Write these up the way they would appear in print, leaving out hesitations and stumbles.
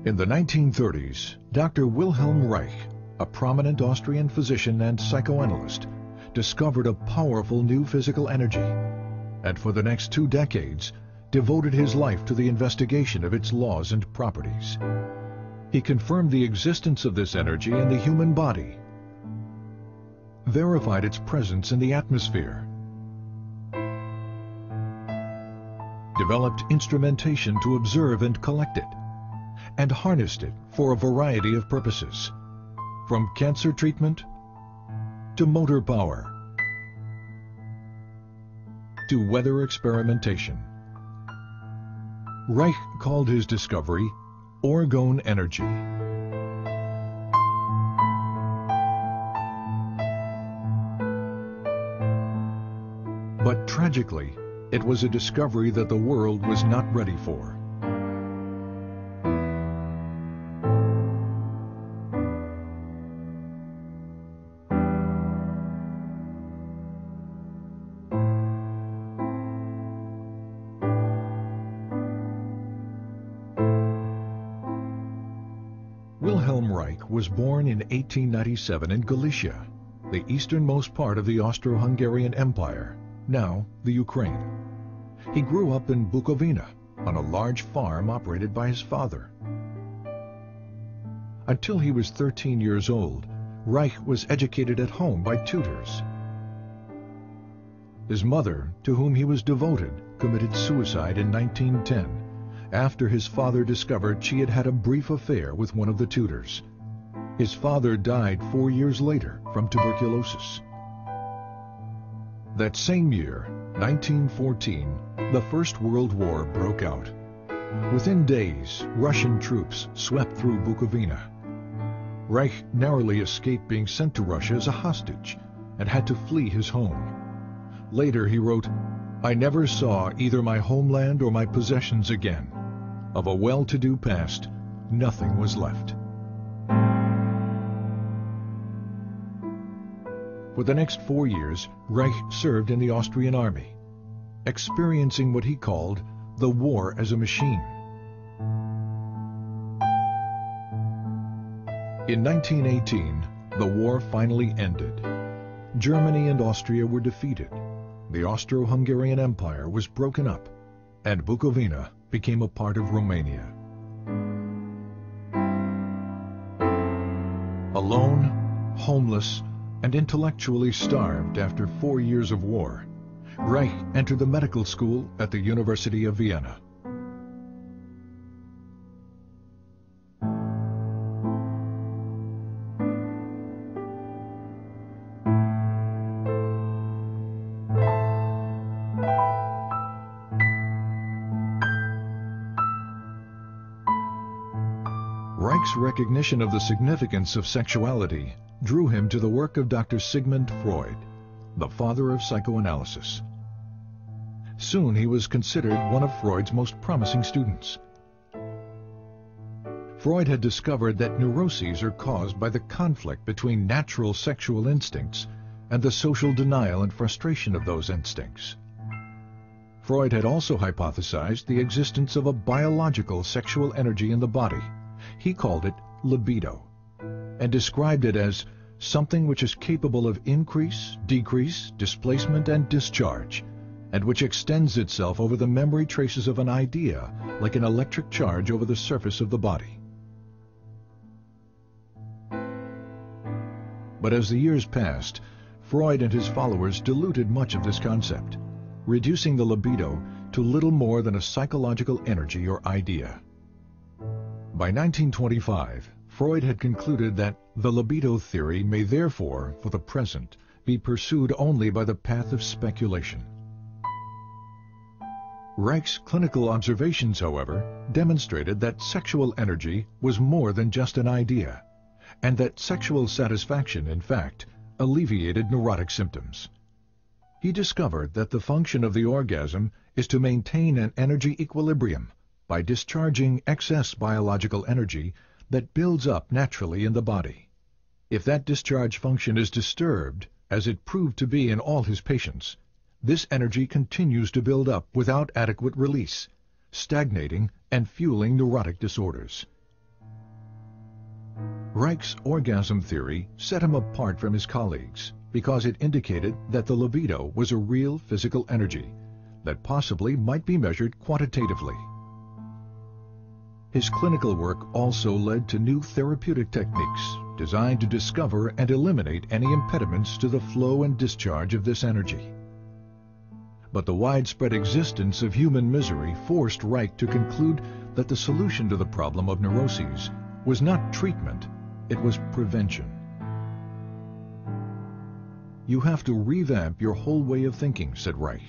In the 1930s, Dr. Wilhelm Reich, a prominent Austrian physician and psychoanalyst, discovered a powerful new physical energy, and for the next 2 decades, devoted his life to the investigation of its laws and properties. He confirmed the existence of this energy in the human body, verified its presence in the atmosphere, developed instrumentation to observe and collect it, and harnessed it for a variety of purposes, from cancer treatment to motor power to weather experimentation. Reich called his discovery orgone energy. But tragically, it was a discovery that the world was not ready for. Wilhelm Reich was born in 1897 in Galicia, the easternmost part of the Austro-Hungarian Empire, now the Ukraine. He grew up in Bukovina on a large farm operated by his father. Until he was 13 years old, Reich was educated at home by tutors. His mother, to whom he was devoted, committed suicide in 1910 after his father discovered she had had a brief affair with one of the tutors. His father died 4 years later from tuberculosis. That same year, 1914, the First World War broke out. Within days, Russian troops swept through Bukovina. Reich narrowly escaped being sent to Russia as a hostage and had to flee his home. Later he wrote, "I never saw either my homeland or my possessions again. Of a well-to-do past, nothing was left." For the next 4 years, Reich served in the Austrian army, experiencing what he called the war as a machine. In 1918, the war finally ended. Germany and Austria were defeated. The Austro-Hungarian Empire was broken up, and Bukovina became a part of Romania. Alone, homeless, and intellectually starved after 4 years of war, Reich entered the medical school at the University of Vienna. Reich's recognition of the significance of sexuality drew him to the work of Dr. Sigmund Freud, the father of psychoanalysis. Soon he was considered one of Freud's most promising students. Freud had discovered that neuroses are caused by the conflict between natural sexual instincts and the social denial and frustration of those instincts. Freud had also hypothesized the existence of a biological sexual energy in the body. He called it libido, and described it as something which is capable of increase, decrease, displacement, and discharge, and which extends itself over the memory traces of an idea like an electric charge over the surface of the body. But as the years passed, Freud and his followers diluted much of this concept, reducing the libido to little more than a psychological energy or idea. By 1925, Freud had concluded that the libido theory may therefore, for the present, be pursued only by the path of speculation. Reich's clinical observations, however, demonstrated that sexual energy was more than just an idea, and that sexual satisfaction, in fact, alleviated neurotic symptoms. He discovered that the function of the orgasm is to maintain an energy equilibrium by discharging excess biological energy that builds up naturally in the body. If that discharge function is disturbed, as it proved to be in all his patients, this energy continues to build up without adequate release, stagnating and fueling neurotic disorders. Reich's orgasm theory set him apart from his colleagues because it indicated that the libido was a real physical energy that possibly might be measured quantitatively. His clinical work also led to new therapeutic techniques designed to discover and eliminate any impediments to the flow and discharge of this energy. But the widespread existence of human misery forced Reich to conclude that the solution to the problem of neuroses was not treatment, it was prevention. You have to revamp your whole way of thinking, said Reich,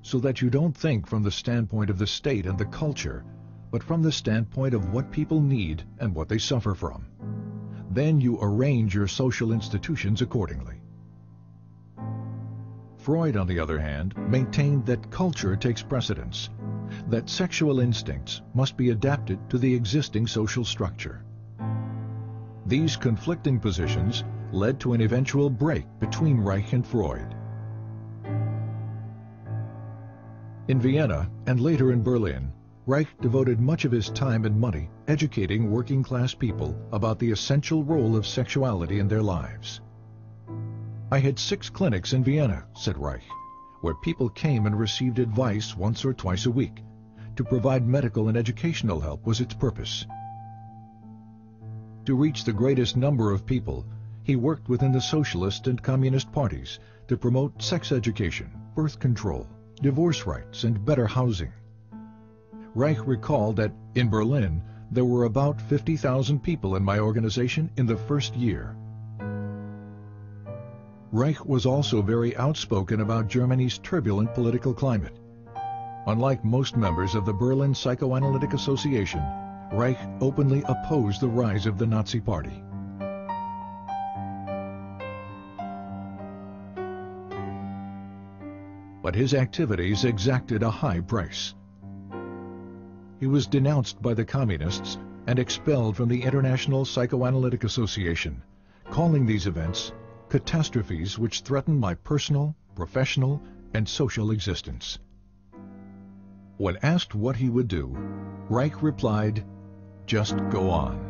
so that you don't think from the standpoint of the state and the culture, but from the standpoint of what people need and what they suffer from. Then you arrange your social institutions accordingly. Freud, on the other hand, maintained that culture takes precedence, that sexual instincts must be adapted to the existing social structure. These conflicting positions led to an eventual break between Reich and Freud. In Vienna and later in Berlin, Reich devoted much of his time and money educating working-class people about the essential role of sexuality in their lives. I had 6 clinics in Vienna, said Reich, where people came and received advice once or twice a week. To provide medical and educational help was its purpose. To reach the greatest number of people, he worked within the socialist and communist parties to promote sex education, birth control, divorce rights, and better housing. Reich recalled that in Berlin there were about 50,000 people in my organization in the first year. Reich was also very outspoken about Germany's turbulent political climate. Unlike most members of the Berlin Psychoanalytic Association, Reich openly opposed the rise of the Nazi Party. But his activities exacted a high price. He was denounced by the communists and expelled from the International Psychoanalytic Association, calling these events catastrophes which threaten my personal, professional, and social existence. When asked what he would do, Reich replied, "Just go on."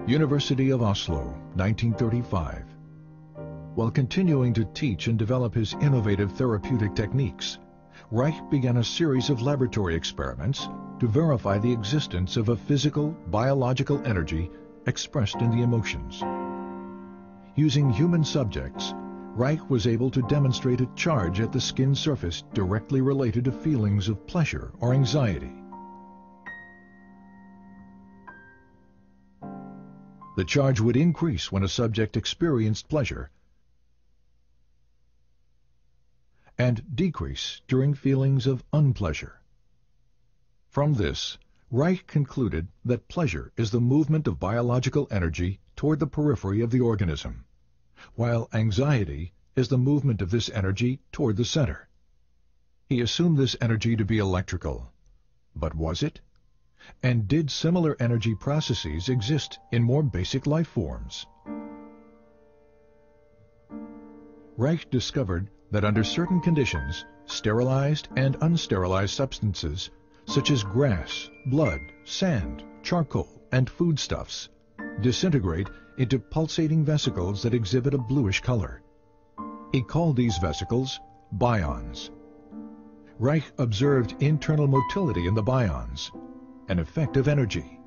University of Oslo, 1935. While continuing to teach and develop his innovative therapeutic techniques, Reich began a series of laboratory experiments to verify the existence of a physical, biological energy expressed in the emotions. Using human subjects, Reich was able to demonstrate a charge at the skin surface directly related to feelings of pleasure or anxiety. The charge would increase when a subject experienced pleasure and decrease during feelings of unpleasure. From this, Reich concluded that pleasure is the movement of biological energy toward the periphery of the organism, while anxiety is the movement of this energy toward the center. He assumed this energy to be electrical. But was it? And did similar energy processes exist in more basic life forms? Reich discovered that under certain conditions, sterilized and unsterilized substances, such as grass, blood, sand, charcoal, and foodstuffs, disintegrate into pulsating vesicles that exhibit a bluish color. He called these vesicles bions. Reich observed internal motility in the bions, an effect of energy.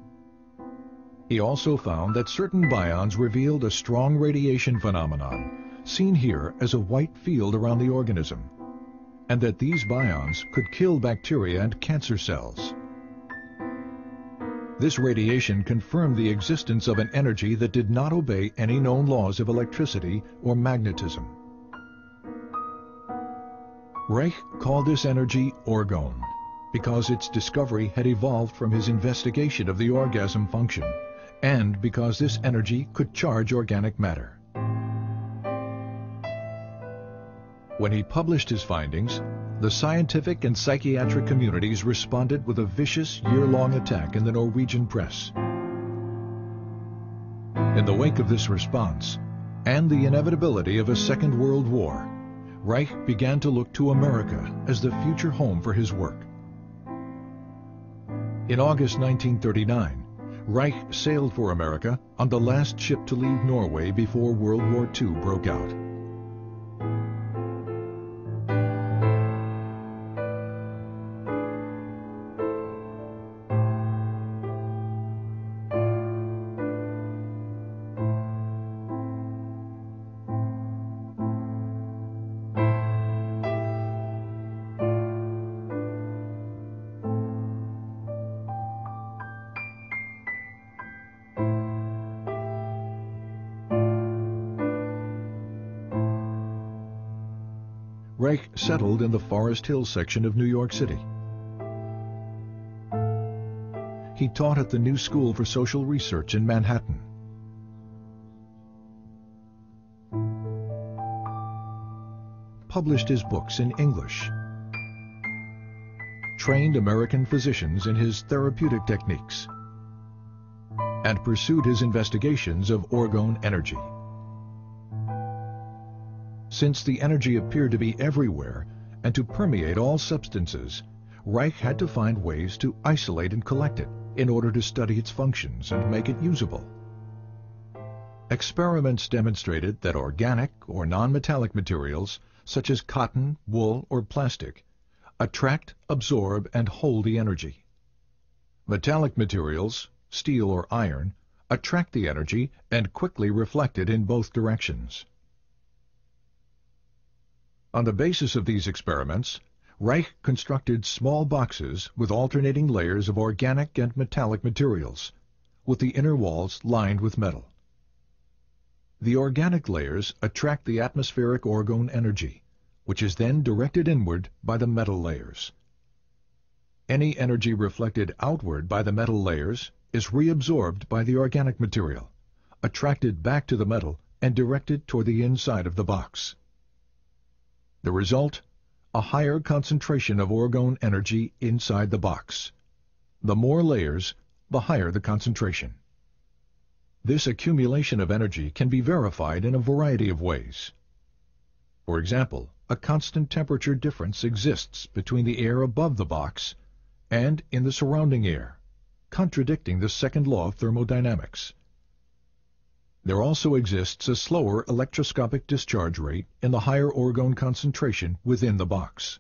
He also found that certain bions revealed a strong radiation phenomenon, seen here as a white field around the organism, and that these bions could kill bacteria and cancer cells. This radiation confirmed the existence of an energy that did not obey any known laws of electricity or magnetism. Reich called this energy orgone, because its discovery had evolved from his investigation of the orgasm function, and because this energy could charge organic matter. When he published his findings, the scientific and psychiatric communities responded with a vicious year-long attack in the Norwegian press. In the wake of this response, and the inevitability of a Second World War, Reich began to look to America as the future home for his work. In August 1939, Reich sailed for America on the last ship to leave Norway before World War II broke out. Reich settled in the Forest Hill section of New York City. He taught at the New School for Social Research in Manhattan. Published his books in English. Trained American physicians in his therapeutic techniques. And pursued his investigations of orgone energy. Since the energy appeared to be everywhere and to permeate all substances, Reich had to find ways to isolate and collect it in order to study its functions and make it usable. Experiments demonstrated that organic or non-metallic materials, such as cotton, wool, or plastic, attract, absorb, and hold the energy. Metallic materials, steel or iron, attract the energy and quickly reflect it in both directions. On the basis of these experiments, Reich constructed small boxes with alternating layers of organic and metallic materials, with the inner walls lined with metal. The organic layers attract the atmospheric orgone energy, which is then directed inward by the metal layers. Any energy reflected outward by the metal layers is reabsorbed by the organic material, attracted back to the metal, and directed toward the inside of the box. The result, a higher concentration of orgone energy inside the box. The more layers, the higher the concentration. This accumulation of energy can be verified in a variety of ways. For example, a constant temperature difference exists between the air above the box and in the surrounding air, contradicting the second law of thermodynamics. There also exists a slower electroscopic discharge rate in the higher orgone concentration within the box.